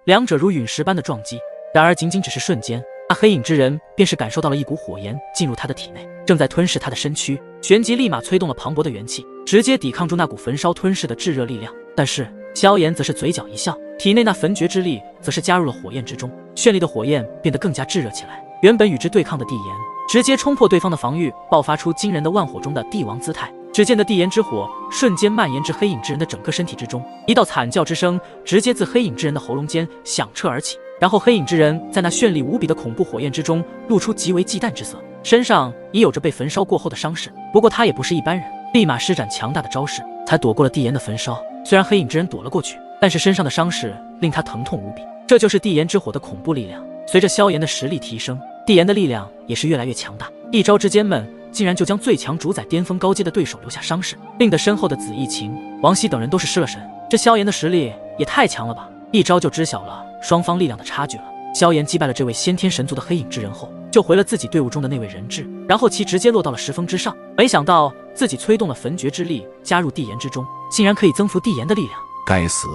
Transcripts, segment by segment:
两者如陨石般的撞击。然而仅仅只是瞬间，那黑影之人便是感受到了一股火焰进入他的体内，正在吞噬他的身躯，旋即立马催动了磅礴的元气，直接抵抗住那股焚烧吞噬的炙热力量。但是萧炎则是嘴角一笑，体内那焚绝之力则是加入了火焰之中，绚丽的火焰变得更加炙热起来。原本与之对抗的地炎直接冲破对方的防御，爆发出惊人的万火中的帝王姿态。只见的地炎之火瞬间蔓延至黑影之人的整个身体之中，一道惨叫之声直接自黑影之人的喉咙间响彻而起。然后黑影之人在那绚丽无比的恐怖火焰之中露出极为忌惮之色，身上已有着被焚烧过后的伤势。不过他也不是一般人，立马施展强大的招式，才躲过了地炎的焚烧。虽然黑影之人躲了过去，但是身上的伤势令他疼痛无比。这就是地炎之火的恐怖力量。随着萧炎的实力提升，地炎的力量也是越来越强大，一招之间竟然就将最强主宰巅峰高阶的对手留下伤势，令得身后的紫翼晴、王熙等人都是失了神。这萧炎的实力也太强了吧，一招就知晓了双方力量的差距了。萧炎击败了这位先天神族的黑影之人后，救回了自己队伍中的那位人质，然后其直接落到了石峰之上。没想到自己催动了焚绝之力加入地炎之中，竟然可以增幅地炎的力量。该死，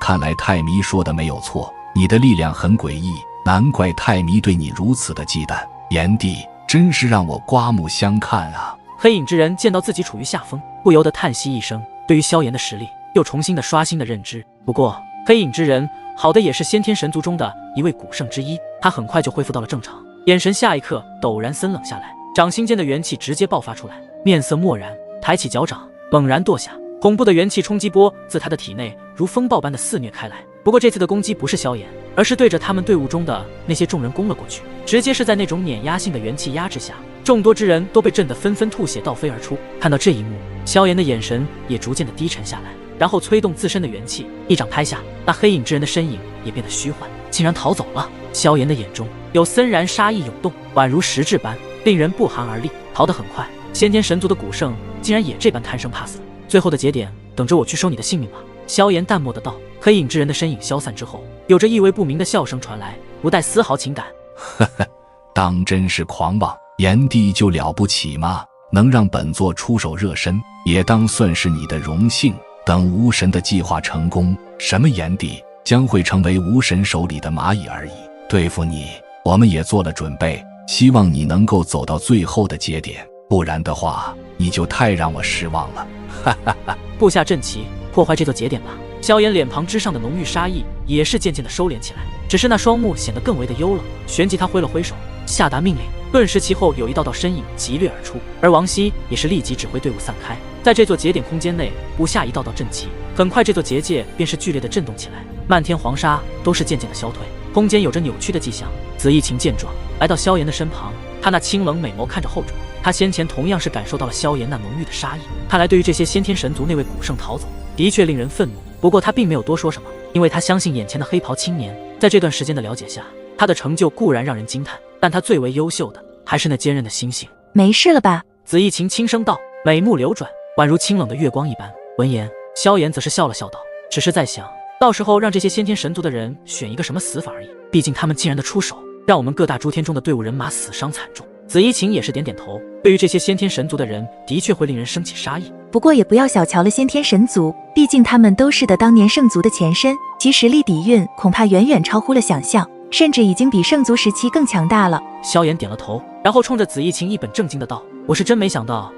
看来泰弥说的没有错，你的力量很诡异，难怪泰弥对你如此的忌惮。炎帝真是让我刮目相看啊！黑影之人见到自己处于下风，不由得叹息一声，对于萧炎的实力又重新的刷新的认知。不过黑影之人好的也是先天神族中的一位古圣之一，他很快就恢复到了正常，眼神下一刻陡然森冷下来，掌心间的元气直接爆发出来，面色漠然，抬起脚掌猛然跺下，恐怖的元气冲击波自他的体内如风暴般的肆虐开来。不过这次的攻击不是萧炎，而是对着他们队伍中的那些众人攻了过去，直接是在那种碾压性的元气压制下，众多之人都被震得纷纷吐血倒飞而出。看到这一幕，萧炎的眼神也逐渐的低沉下来，然后催动自身的元气，一掌拍下，那黑影之人的身影也变得虚幻，竟然逃走了。萧炎的眼中有森然杀意涌动，宛如实质般，令人不寒而栗。逃得很快，先天神族的古圣竟然也这般贪生怕死。最后的节点，等着我去收你的性命吧。萧炎淡漠的道。黑影之人的身影消散之后，有着意味不明的笑声传来，不带丝毫情感。呵呵，当真是狂妄，炎帝就了不起吗？能让本座出手热身，也当算是你的荣幸。等无神的计划成功，什么炎帝将会成为无神手里的蚂蚁而已。对付你，我们也做了准备，希望你能够走到最后的节点，不然的话，你就太让我失望了。哈哈哈！布下阵旗，破坏这座节点吧。萧炎脸庞之上的浓郁杀意也是渐渐的收敛起来，只是那双目显得更为的幽冷。旋即他挥了挥手，下达命令，顿时其后有一道道身影急掠而出，而王熙也是立即指挥队伍散开，在这座节点空间内布下一道道阵旗。很快这座结界便是剧烈的震动起来，漫天黄沙都是渐渐的消退，空间有着扭曲的迹象。紫翼晴见状，来到萧炎的身旁，他那清冷美眸看着后者，他先前同样是感受到了萧炎那浓郁的杀意，看来对于这些先天神族那位古圣逃走，的确令人愤怒。不过他并没有多说什么，因为他相信眼前的黑袍青年，在这段时间的了解下，他的成就固然让人惊叹，但他最为优秀的还是那坚韧的心性。没事了吧？紫翼晴轻声道，美目流转，宛如清冷的月光一般。闻言，萧炎则是笑了笑道，只是在想，到时候让这些先天神族的人选一个什么死法而已，毕竟他们既然的出手，让我们各大诸天中的队伍人马死伤惨重。紫衣晴也是点点头，对于这些先天神族的人，的确会令人生起杀意。不过也不要小瞧了先天神族，毕竟他们都是的当年圣族的前身，其实力底蕴恐怕远远超乎了想象，甚至已经比圣族时期更强大了。萧炎点了头，然后冲着紫衣晴一本正经的道：“我是真没想到，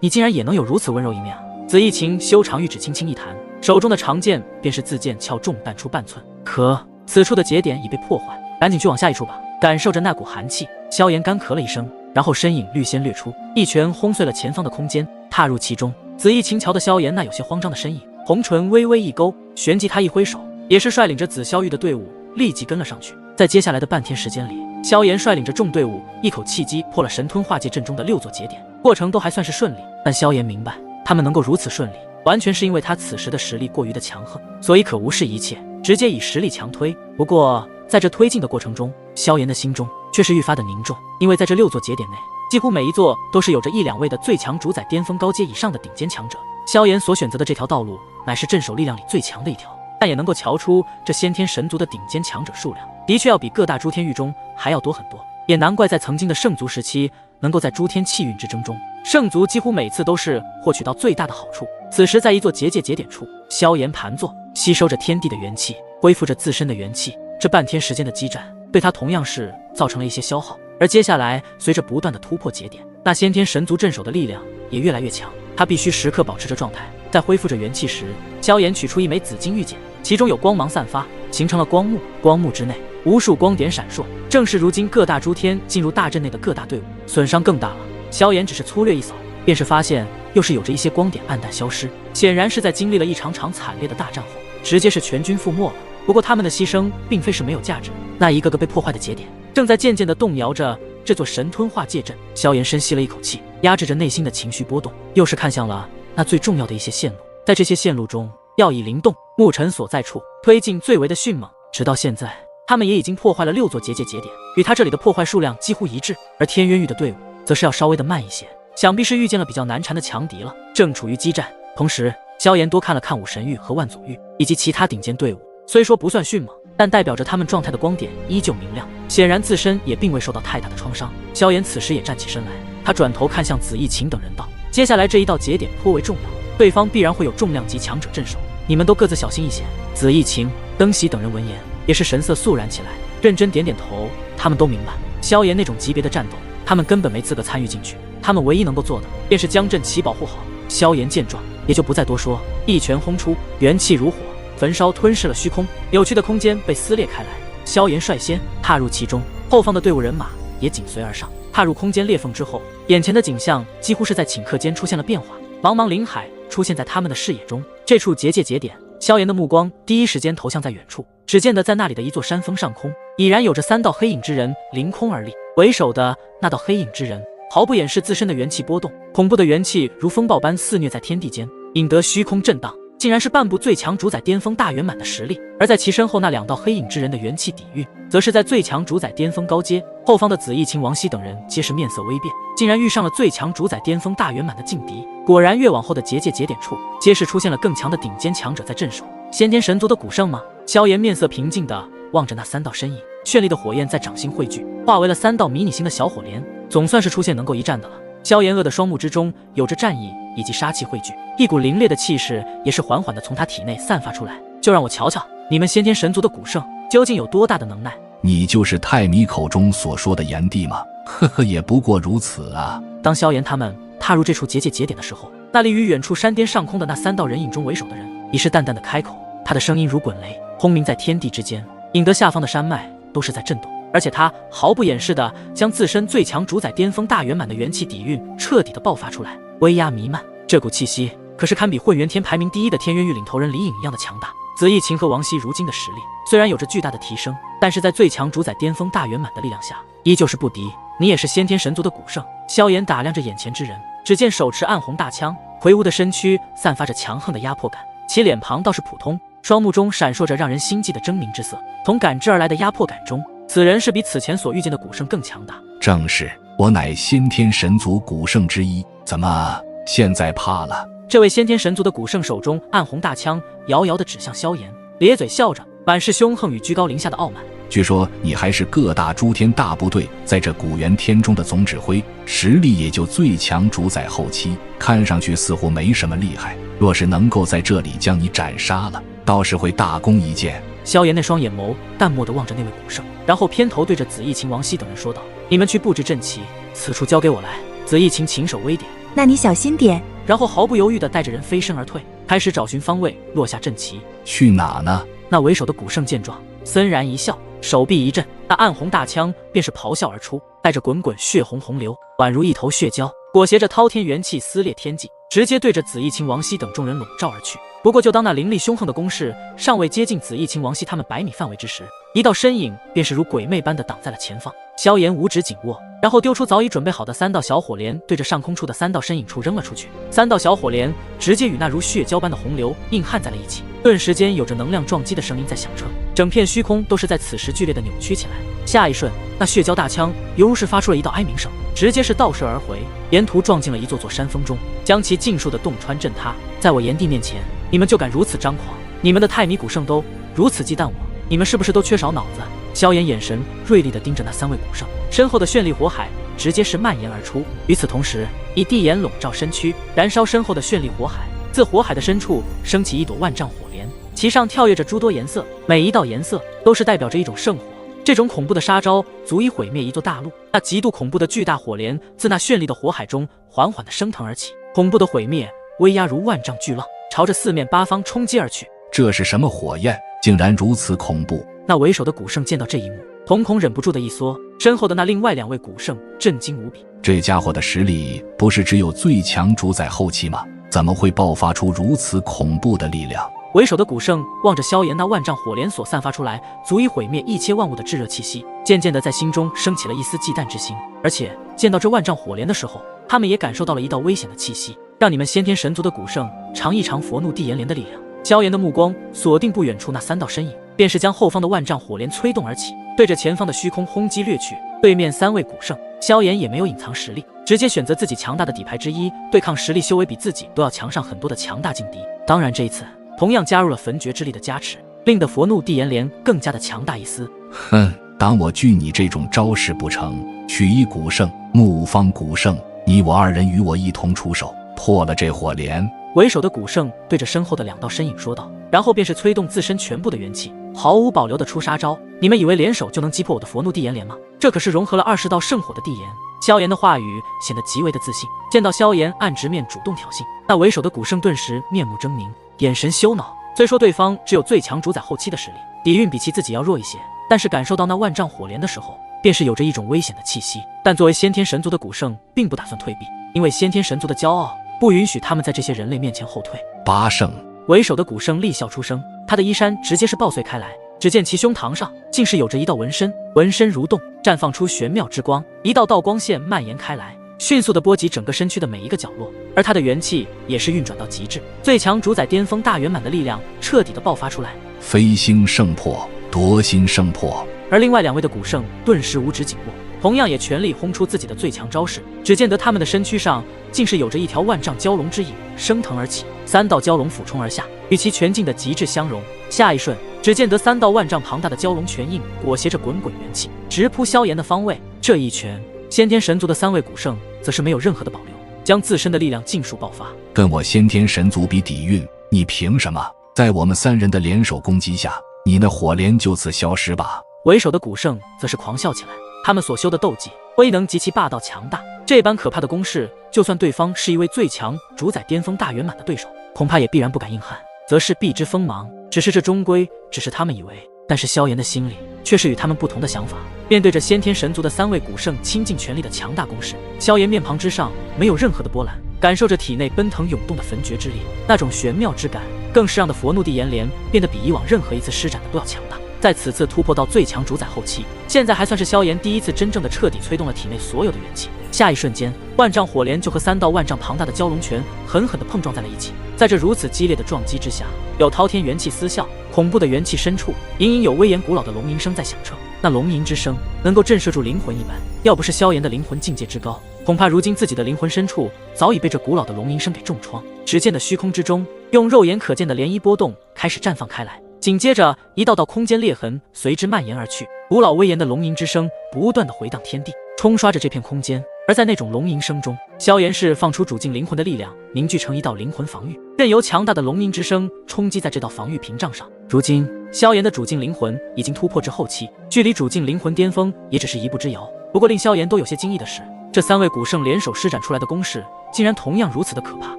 你竟然也能有如此温柔一面啊！”紫衣晴修长玉指轻轻一弹，手中的长剑便是自剑鞘重淡出半寸。可此处的节点已被破坏，赶紧去往下一处吧。感受着那股寒气，萧炎干咳了一声，然后身影绿仙掠出，一拳轰碎了前方的空间，踏入其中。紫衣晴瞧的萧炎那有些慌张的身影，红唇微微一勾，旋即他一挥手，也是率领着紫霄玉的队伍立即跟了上去。在接下来的半天时间里，萧炎率领着众队伍一口气击破了神吞化界阵中的6座节点，过程都还算是顺利。但萧炎明白，他们能够如此顺利，完全是因为他此时的实力过于的强横，所以可无视一切，直接以实力强推。不过在这推进的过程中，萧炎的心中却是愈发的凝重，因为在这6座节点内，几乎每一座都是有着1、2位的最强主宰巅峰高阶以上的顶尖强者。萧炎所选择的这条道路乃是镇守力量里最强的一条，但也能够瞧出这先天神族的顶尖强者数量的确要比各大诸天域中还要多很多，也难怪在曾经的圣族时期，能够在诸天气运之争中，圣族几乎每次都是获取到最大的好处。此时在一座结界节点处，萧炎盘坐，吸收着天地的元气，恢复着自身的元气，这半天时间的激战对他同样是造成了一些消耗，而接下来随着不断的突破节点，那先天神族镇守的力量也越来越强，他必须时刻保持着状态。在恢复着元气时，萧炎取出一枚紫金玉简，其中有光芒散发，形成了光幕，光幕之内无数光点闪烁，正是如今各大诸天进入大阵内的各大队伍，损伤更大了。萧炎只是粗略一扫，便是发现又是有着一些光点暗淡消失，显然是在经历了一场场惨烈的大战后，直接是全军覆没了。不过他们的牺牲并非是没有价值，那一个个被破坏的节点正在渐渐地动摇着这座神吞化界阵。萧炎深吸了一口气，压制着内心的情绪波动，又是看向了那最重要的一些线路。在这些线路中，要以灵动、牧尘所在处推进最为的迅猛。直到现在，他们也已经破坏了6座结界节点，与他这里的破坏数量几乎一致。而天渊域的队伍则是要稍微的慢一些，想必是遇见了比较难缠的强敌了，正处于激战。同时，萧炎多看了看武神域和万祖域以及其他顶尖队伍，虽说不算迅猛，但代表着他们状态的光点依旧明亮，显然自身也并未受到太大的创伤。萧炎此时也站起身来，他转头看向紫翼晴等人道：接下来这一道节点颇为重要，对方必然会有重量级强者镇守，你们都各自小心一些。紫翼晴、登喜等人闻言也是神色肃然起来，认真点点头。他们都明白，萧炎那种级别的战斗，他们根本没资格参与进去，他们唯一能够做的便是将阵旗保护好。萧炎见状也就不再多说，一拳轰出，元气如火，焚烧吞噬了虚空，扭曲的空间被撕裂开来。萧炎率先踏入其中，后方的队伍人马也紧随而上。踏入空间裂缝之后，眼前的景象几乎是在顷刻间出现了变化，茫茫林海出现在他们的视野中。这处结界节点，萧炎的目光第一时间投向在远处，只见得在那里的一座山峰上空，已然有着3道黑影之人凌空而立。为首的那道黑影之人毫不掩饰自身的元气波动，恐怖的元气如风暴般肆虐在天地间，引得虚空震荡，竟然是半部最强主宰巅峰大圆满的实力。而在其身后那2道黑影之人的元气底蕴，则是在最强主宰巅峰高阶。后方的紫翼晴、王熙等人皆是面色微变，竟然遇上了最强主宰巅峰大圆满的劲敌。果然越往后的结界节点处，皆是出现了更强的顶尖强者在镇守。先天神族的古圣吗？萧炎面色平静地望着那3道身影，绚丽的火焰在掌心汇聚，化为了3道迷你型的小火莲，总算是出现能够一战的了。萧炎恶的双目之中有着战意以及杀气汇聚，一股凌冽的气势也是缓缓地从他体内散发出来。就让我瞧瞧你们先天神族的古圣究竟有多大的能耐。你就是泰米口中所说的炎帝吗？呵呵，也不过如此啊。当萧炎他们踏入这处结界节点的时候，那立于远处山巅上空的那3道人影中为首的人已是淡淡的开口，他的声音如滚雷，轰鸣在天地之间，引得下方的山脉都是在震动。而且他毫不掩饰地将自身最强主宰巅峰大圆满的元气底蕴彻底的爆发出来，威压弥漫。这股气息可是堪比混元天排名第1的天渊域领头人李颖一样的强大。紫翼晴和王熙如今的实力虽然有着巨大的提升，但是在最强主宰巅峰大圆满的力量下，依旧是不敌。你也是先天神族的古圣。萧炎打量着眼前之人，只见手持暗红大枪，魁梧的身躯散发着强横的压迫感，其脸庞倒是普通，双目中闪烁着让人心悸的狰狞之色。从感知而来的压迫感中，此人是比此前所遇见的古圣更强大。正是，我乃先天神族古圣之一，怎么现在怕了？这位先天神族的古圣手中暗红大枪遥遥地指向萧炎，咧嘴笑着，满是凶横与居高临下的傲慢。据说你还是各大诸天大部队在这古元天中的总指挥，实力也就最强主宰后期，看上去似乎没什么厉害。若是能够在这里将你斩杀了，倒是会大功一件。萧炎那双眼眸淡漠地望着那位古圣，然后偏头对着紫翼晴、王熙等人说道：你们去布置阵旗，此处交给我来。紫翼晴轻手微点，那你小心点。然后毫不犹豫地带着人飞身而退，开始找寻方位落下阵旗。去哪呢？那为首的古圣见状森然一笑，手臂一震，那暗红大枪便是咆哮而出，带着滚滚血红洪流，宛如一头血蛟，裹挟着滔天元气撕裂天际，直接对着紫翼晴、王熙等众人笼罩而去。不过就当那凌厉凶横的攻势尚未接近紫翼晴、王熙他们100米范围之时，一道身影便是如鬼魅般的挡在了前方。萧炎五指紧握，然后丢出早已准备好的3道小火莲，对着上空处的3道身影处扔了出去。3道小火莲直接与那如血蛟般的洪流硬焊在了一起，顿时间有着能量撞击的声音在响彻，整片虚空都是在此时剧烈的扭曲起来。下一瞬，那血蛟大枪犹如是发出了一道哀鸣声，直接是倒射而回，沿途撞进了一座座山峰中，将其尽数的洞穿震塌。在我炎帝面前，你们就敢如此张狂？你们的泰米古圣都如此忌惮我，你们是不是都缺少脑子？萧炎眼神锐利地盯着那3位古圣，身后的绚丽火海直接是蔓延而出。与此同时，以地眼笼罩身躯，燃烧身后的绚丽火海。自火海的深处升起一朵万丈火莲，其上跳跃着诸多颜色，每一道颜色都是代表着一种圣火。这种恐怖的杀招足以毁灭一座大陆。那极度恐怖的巨大火莲自那绚丽的火海中缓缓地升腾而起，恐怖的毁灭威压如万丈巨浪，朝着四面八方冲击而去。这是什么火焰？竟然如此恐怖！那为首的古圣见到这一幕，瞳孔忍不住的一缩，身后的那另外2位古圣震惊无比。这家伙的实力不是只有最强主宰后期吗？怎么会爆发出如此恐怖的力量？为首的古圣望着萧炎那万丈火莲所散发出来足以毁灭一切万物的炙热气息，渐渐的在心中升起了一丝忌惮之心。而且见到这万丈火莲的时候，他们也感受到了一道危险的气息。让你们先天神族的古圣尝一尝佛怒地炎莲的力量。萧炎的目光锁定不远处那3道身影，便是将后方的万丈火莲催动而起，对着前方的虚空轰击掠去。对面3位古圣，萧炎也没有隐藏实力，直接选择自己强大的底牌之一，对抗实力修为比自己都要强上很多的强大劲敌。当然这一次同样加入了焚诀之力的加持，令得佛怒地炎莲更加的强大一丝。哼，当我惧你这种招式不成？取一古圣，木方古圣，你我2人与我一同出手，破了这火莲。为首的古圣对着身后的2道身影说道，然后便是催动自身全部的元气，毫无保留的出杀招。你们以为联手就能击破我的佛怒地炎莲吗？这可是融合了20道圣火的地炎。萧炎的话语显得极为的自信。见到萧炎暗直面主动挑衅，那为首的古圣顿时面目狰狞，眼神羞恼。虽说对方只有最强主宰后期的实力，底蕴比其自己要弱一些，但是感受到那万丈火莲的时候，便是有着一种危险的气息。但作为先天神族的古圣并不打算退避，因为先天神族的骄傲不允许他们在这些人类面前后退。8圣，为首的古圣厉笑出声，他的衣衫直接是爆碎开来，只见其胸膛上竟是有着一道纹身，纹身蠕动，绽放出玄妙之光，一道道光线蔓延开来，迅速地波及整个身躯的每一个角落。而他的元气也是运转到极致，最强主宰巅峰大圆满的力量彻底的爆发出来。飞星圣破，夺心圣破。而另外2位的古圣顿时五指紧握，同样也全力轰出自己的最强招式。只见得他们的身躯上竟是有着一条万丈蛟龙之影升腾而起，3道蛟龙俯冲而下，与其全境的极致相融。下一瞬，只见得3道万丈庞大的蛟龙拳印裹挟着滚滚元气，直扑萧炎的方位。这一拳，先天神族的3位古圣则是没有任何的保留，将自身的力量尽数爆发。跟我先天神族比底蕴，你凭什么？在我们3人的联手攻击下，你那火莲就此消失吧。为首的古圣则是狂笑起来，他们所修的斗技威能极其霸道强大，这般可怕的攻势，就算对方是一位最强主宰巅峰大圆满的对手，恐怕也必然不敢硬汉，则是避之锋芒。只是这终归只是他们以为，但是萧炎的心里却是与他们不同的想法。面对着先天神族的3位古圣倾尽全力的强大攻势，萧炎面庞之上没有任何的波澜，感受着体内奔腾涌动的焚诀之力，那种玄妙之感更是让的佛怒地炎莲变得比以往任何一次施展的都要强大。在此次突破到最强主宰后期，现在还算是萧炎第一次真正的彻底催动了体内所有的元气。下一瞬间，万丈火莲就和3道万丈庞大的蛟龙拳狠狠地碰撞在了一起。在这如此激烈的撞击之下，有滔天元气撕笑，恐怖的元气深处隐隐有威严古老的龙吟声在响彻。那龙吟之声能够震慑住灵魂一般，要不是萧炎的灵魂境界之高，恐怕如今自己的灵魂深处早已被这古老的龙吟声给重创。只见的虚空之中，用肉眼可见的涟漪波动开始绽放开来，紧接着一道道空间裂痕随之蔓延而去，古老威严的龙吟之声不断的回荡天地，冲刷着这片空间。而在那种龙吟声中，萧炎是放出主境灵魂的力量，凝聚成一道灵魂防御，任由强大的龙吟之声冲击在这道防御屏障上。如今萧炎的主境灵魂已经突破至后期，距离主境灵魂巅峰也只是一步之遥。不过令萧炎都有些惊异的是，这3位古圣联手施展出来的攻势竟然同样如此的可怕。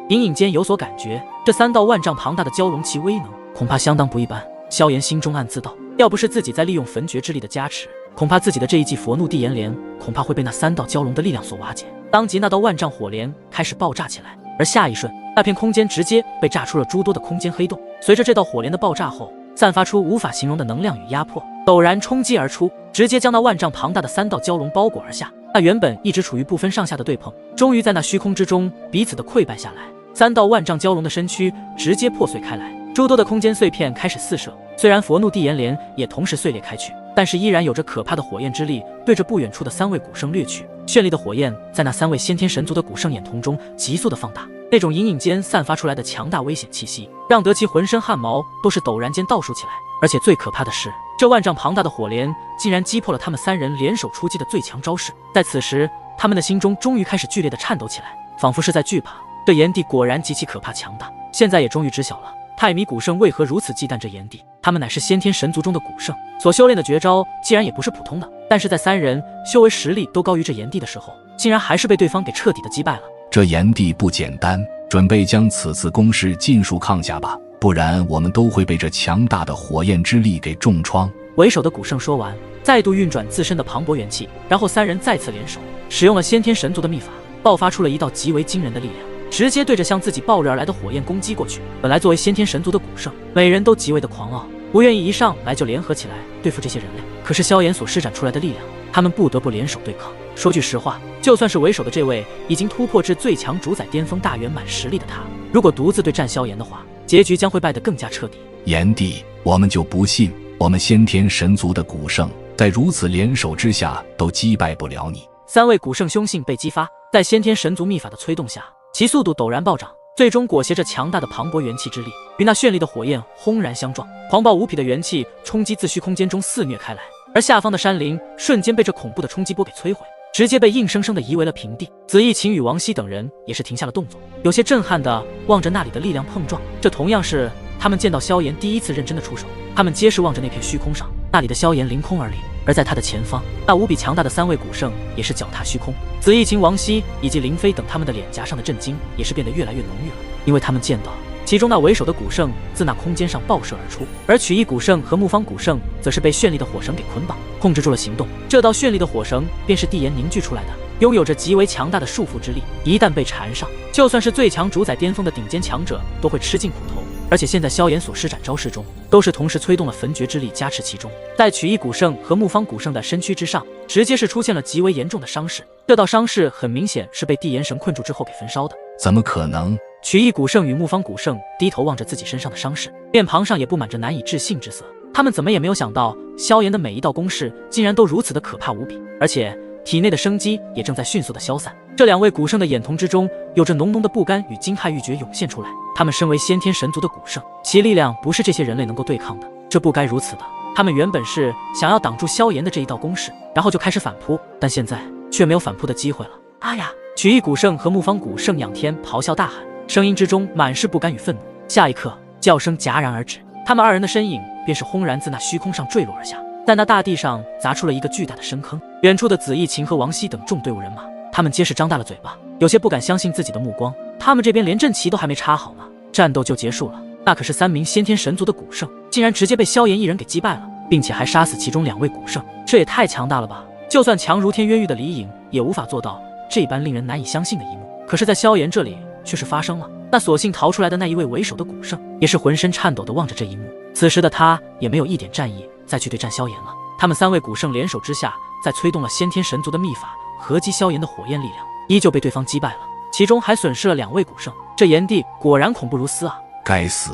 隐隐间有所感觉，这3道万丈庞大的蛟龙其威能恐怕相当不一般。萧炎心中暗自道，要不是自己在利用焚诀之力的加持，恐怕自己的这一记佛怒地炎莲恐怕会被那3道蛟龙的力量所瓦解。当即那道万丈火莲开始爆炸起来，而下一瞬，那片空间直接被炸出了诸多的空间黑洞。随着这道火莲的爆炸后，散发出无法形容的能量与压迫，陡然冲击而出，直接将那万丈庞大的3道蛟龙包裹而下。那原本一直处于不分上下的对碰，终于在那虚空之中彼此的溃败下来。3道万丈蛟龙的身躯直接破碎开来，诸多的空间碎片开始四射。虽然佛怒地炎莲也同时碎裂开去，但是依然有着可怕的火焰之力对着不远处的3位古圣掠去。绚丽的火焰在那3位先天神族的古圣眼瞳中急速的放大，那种隐隐间散发出来的强大危险气息，让得其浑身汗毛都是陡然间倒竖起来。而且最可怕的是，这万丈庞大的火莲竟然击破了他们3人联手出击的最强招式。在此时，他们的心中终于开始剧烈的颤抖起来，仿佛是在惧怕。这炎帝果然极其可怕强大，现在也终于知晓了太乙古圣为何如此忌惮这炎帝？他们乃是先天神族中的古圣，所修炼的绝招既然也不是普通的，但是在三人修为实力都高于这炎帝的时候，竟然还是被对方给彻底的击败了。这炎帝不简单，准备将此次攻势尽数抗下吧，不然我们都会被这强大的火焰之力给重创。为首的古圣说完，再度运转自身的磅礴元气，然后三人再次联手，使用了先天神族的秘法，爆发出了一道极为惊人的力量，直接对着向自己爆日而来的火焰攻击过去。本来作为先天神族的古圣，每人都极为的狂傲，不愿意一上来就联合起来对付这些人类。可是萧炎所施展出来的力量，他们不得不联手对抗。说句实话，就算是为首的这位已经突破至最强主宰巅峰大圆满实力的他，如果独自对战萧炎的话，结局将会败得更加彻底。炎帝，我们就不信我们先天神族的古圣在如此联手之下都击败不了你。三位古圣凶性被激发，在先天神族秘法的催动下，其速度陡然暴涨，最终裹挟着强大的磅礴元气之力，与那绚丽的火焰轰然相撞，狂暴无匹的元气冲击自虚空间中肆虐开来，而下方的山林瞬间被这恐怖的冲击波给摧毁，直接被硬生生的夷为了平地。子义勤与王熙等人也是停下了动作，有些震撼地望着那里的力量碰撞，这同样是他们见到萧炎第一次认真的出手。他们皆是望着那片虚空上，那里的萧炎凌空而立，而在他的前方，那无比强大的三位古圣也是脚踏虚空。子义勤、王熙以及林飞等他们的脸颊上的震惊也是变得越来越浓郁了，因为他们见到其中那为首的古圣自那空间上爆射而出，而曲义古圣和木方古圣则是被绚丽的火绳给捆绑，控制住了行动。这道绚丽的火绳便是帝炎凝聚出来的，拥有着极为强大的束缚之力，一旦被缠上，就算是最强主宰巅峰的顶尖强者都会吃尽苦头。而且现在萧炎所施展招式中，都是同时催动了焚诀之力加持其中，在曲义古圣和木方古圣的身躯之上，直接是出现了极为严重的伤势。这道伤势很明显是被帝炎绳困住之后给焚烧的。怎么可能？曲义古圣与木方古圣低头望着自己身上的伤势，面庞上也布满着难以置信之色。他们怎么也没有想到，萧炎的每一道攻势竟然都如此的可怕无比，而且体内的生机也正在迅速的消散。这两位古圣的眼瞳之中有着浓浓的不甘与惊骇欲绝涌现出来。他们身为先天神族的古圣，其力量不是这些人类能够对抗的，这不该如此的。他们原本是想要挡住萧炎的这一道攻势，然后就开始反扑，但现在却没有反扑的机会了。啊呀！曲义古圣和木方古圣仰天咆哮大喊，声音之中满是不甘与愤怒。下一刻，叫声戛然而止，他们二人的身影便是轰然自那虚空上坠落而下，在那大地上砸出了一个巨大的深坑。远处的子义勤和王熙等众队伍人马，他们皆是张大了嘴巴，有些不敢相信自己的目光。他们这边连阵旗都还没插好呢，战斗就结束了。那可是3名先天神族的古圣，竟然直接被萧炎一人给击败了，并且还杀死其中2位古圣，这也太强大了吧！就算强如天渊域的李颖，也无法做到这般令人难以相信的一幕。可是，在萧炎这里却是发生了。那所幸逃出来的那一位为首的古圣，也是浑身颤抖地望着这一幕。此时的他也没有一点战意再去对战萧炎了。他们3位古圣联手之下，在催动了先天神族的秘法，合击萧炎的火焰力量，依旧被对方击败了。其中还损失了2位古圣，这炎帝果然恐怖如斯啊！该死！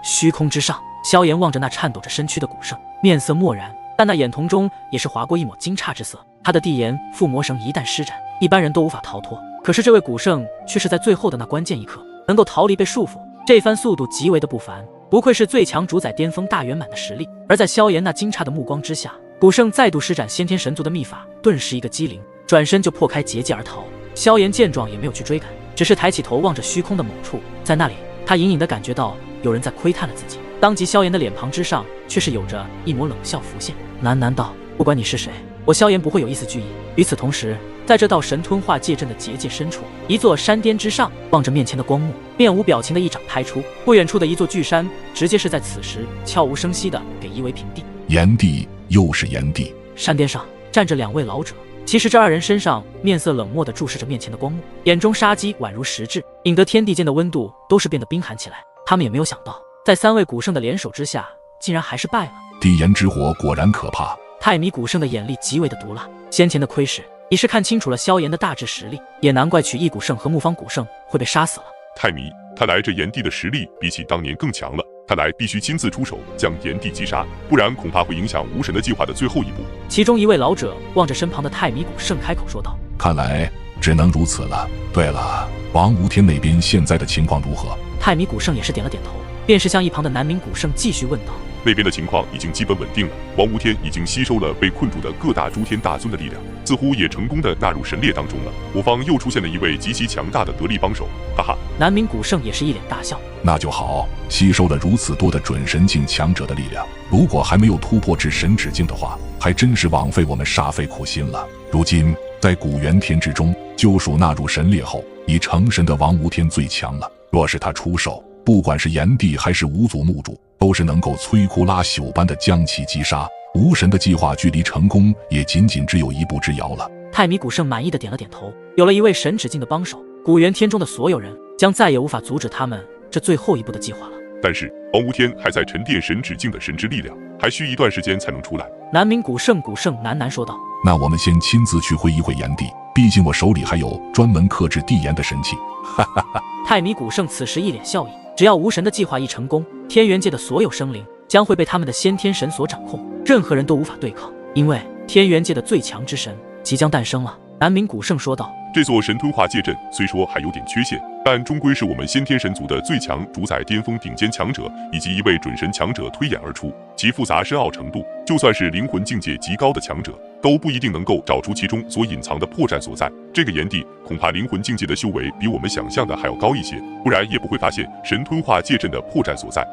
虚空之上，萧炎望着那颤抖着身躯的古圣，面色漠然，但那眼瞳中也是划过一抹惊诧之色。他的地炎附魔绳一旦施展，一般人都无法逃脱，可是这位古圣却是在最后的那关键一刻能够逃离被束缚，这番速度极为的不凡，不愧是最强主宰巅峰大圆满的实力。而在萧炎那惊诧的目光之下，古圣再度施展先天神族的秘法，顿时一个机灵，转身就破开结界而逃。萧炎见状也没有去追赶，只是抬起头望着虚空的某处，在那里他隐隐地感觉到有人在窥探了自己。当即萧炎的脸庞之上却是有着一抹冷笑浮现，喃喃道：不管你是谁，我萧炎不会有一丝惧意。与此同时，在这道神吞化界阵的结界深处，一座山巅之上，望着面前的光幕，面无表情的一掌拍出，不远处的一座巨山直接是在此时悄无声息的给夷为平地。炎帝，又是炎帝。山巅上站着2位老者，其实这2人身上面色冷漠地注视着面前的光幕，眼中杀机宛如实质，引得天地间的温度都是变得冰寒起来。他们也没有想到，在3位古圣的联手之下，竟然还是败了。地炎之火果然可怕。太乙古圣的眼力极为的毒辣，先前的窥视已是看清楚了萧炎的大致实力，也难怪曲义古圣和木方古圣会被杀死了。太迷，看来这炎帝的实力比起当年更强了，看来必须亲自出手将炎帝击杀，不然恐怕会影响无神的计划的最后一步。其中一位老者望着身旁的太乙古圣开口说道：看来只能如此了。对了，王无天那边现在的情况如何？太乙古圣也是点了点头，便是向一旁的南冥古圣继续问道：那边的情况已经基本稳定了。王无天已经吸收了被困住的各大诸天大尊的力量，似乎也成功的纳入神列当中了。我方又出现了一位极其强大的得力帮手，哈哈。南冥古圣也是一脸大笑。那就好，吸收了如此多的准神境强者的力量，如果还没有突破至神指境的话，还真是枉费我们煞费苦心了。如今在古元天之中，就属纳入神列后已成神的王无天最强了。若是他出手，不管是炎帝还是五祖墓主，都是能够摧枯拉朽般的将其击杀。无神的计划距离成功也仅仅只有一步之遥了。太弥古圣满意的点了点头，有了一位神指境的帮手，古元天中的所有人将再也无法阻止他们这最后一步的计划了。但是王无天还在沉淀神指境的神之力量，还需一段时间才能出来。南冥古圣喃喃说道。那我们先亲自去会一会炎帝，毕竟我手里还有专门克制地炎的神器。哈哈哈。太弥古圣此时一脸笑意，只要无神的计划一成功，天元界的所有生灵将会被他们的先天神所掌控，任何人都无法对抗，因为天元界的最强之神即将诞生了。南冥古圣说道。这座神吞化界阵虽说还有点缺陷，但终归是我们先天神族的最强主宰巅峰顶尖强者以及一位准神强者推演而出，其复杂深奥程度，就算是灵魂境界极高的强者都不一定能够找出其中所隐藏的破绽所在。这个炎帝恐怕灵魂境界的修为比我们想象的还要高一些，不然也不会发现神吞化界阵的破绽所在。